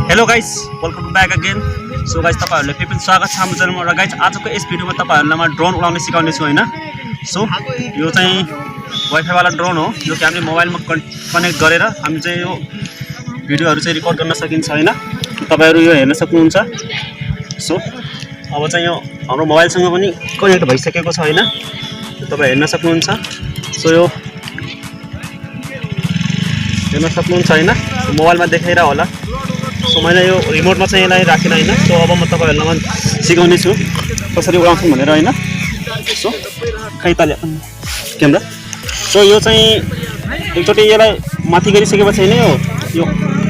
Hello guys, welcome back again. So guys, तपाईहरुलाई फेरि पनि स्वागत छ हाम्रो च्यानलमा। र गाइस, आजको यस भिडियोमा तपाईहरुलाई म ड्रोन उडाउने सिकाउने छु हैन। सो यो चाहिँ वाइफाई वाला ड्रोन हो, जो कि हामीले मोबाइलमा कनेक्ट गरेर हामी चाहिँ यो भिडियोहरु चाहिँ रिकर्ड गर्न सकिन्छ हैन। तपाईहरु यो हेर्न सक्नुहुन्छ। सो अब चाहिँ यो हाम्रो मोबाइलसँग पनि कनेक्ट भइसकेको छ हैन, तपाई हेर्न सक्नुहुन्छ। सो यो हेर्न सक्नुहुन्छ हैन, मोबाइलमा देखाइरा होला। सो मैले यो रिमोटमा चाहिँ यसलाई राखेन हैन। सो अब म तपाईहरुलाई सिकाउने छु कसरी उडाउँछन् भनेर हैन। सो खै त क्यामेरा। सो यो चाहिँ एकचोटी यसलाई माथि गरिसकेपछि हैन यो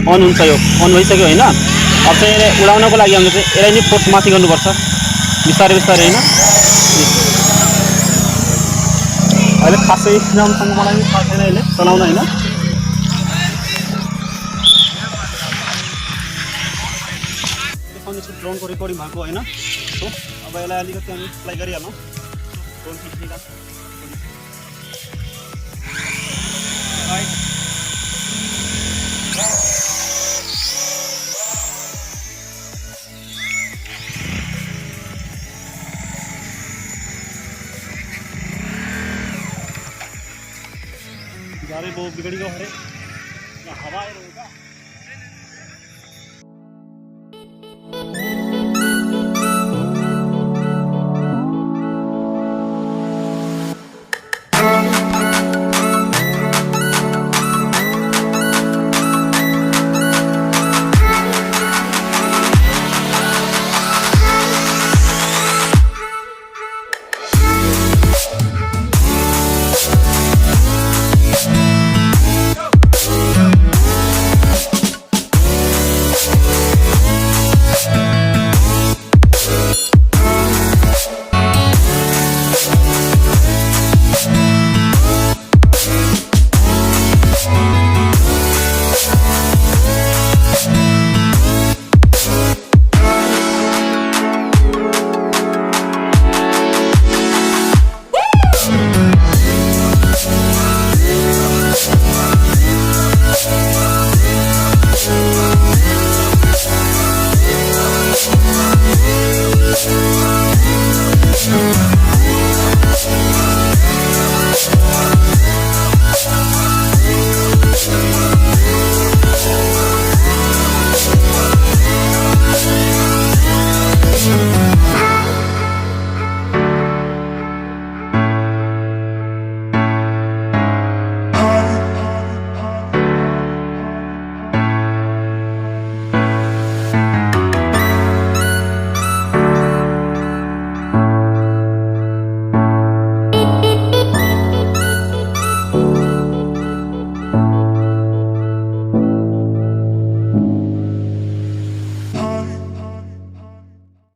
अन हुन्छ, यो अन भइसक्यो हैन। अब चाहिँ यसलाई उडाउनको लागि हामीले चाहिँ यसलाई नि फोर्स माथि गर्नुपर्छ, बिस्तारै बिस्तारै हैन। अहिले खासै नामसँग मलाई थाहा छैन अहिले चलाउन हैन। ड्रोन को रिकॉर्डिंग भएको हैन। सो अब यसलाई अलिकति हामी फ्लाइ गरिहालौँ। ड्रोन खिच्नेका गाड़ी बहुत बिगड़ी गयो अरे, हवा आएर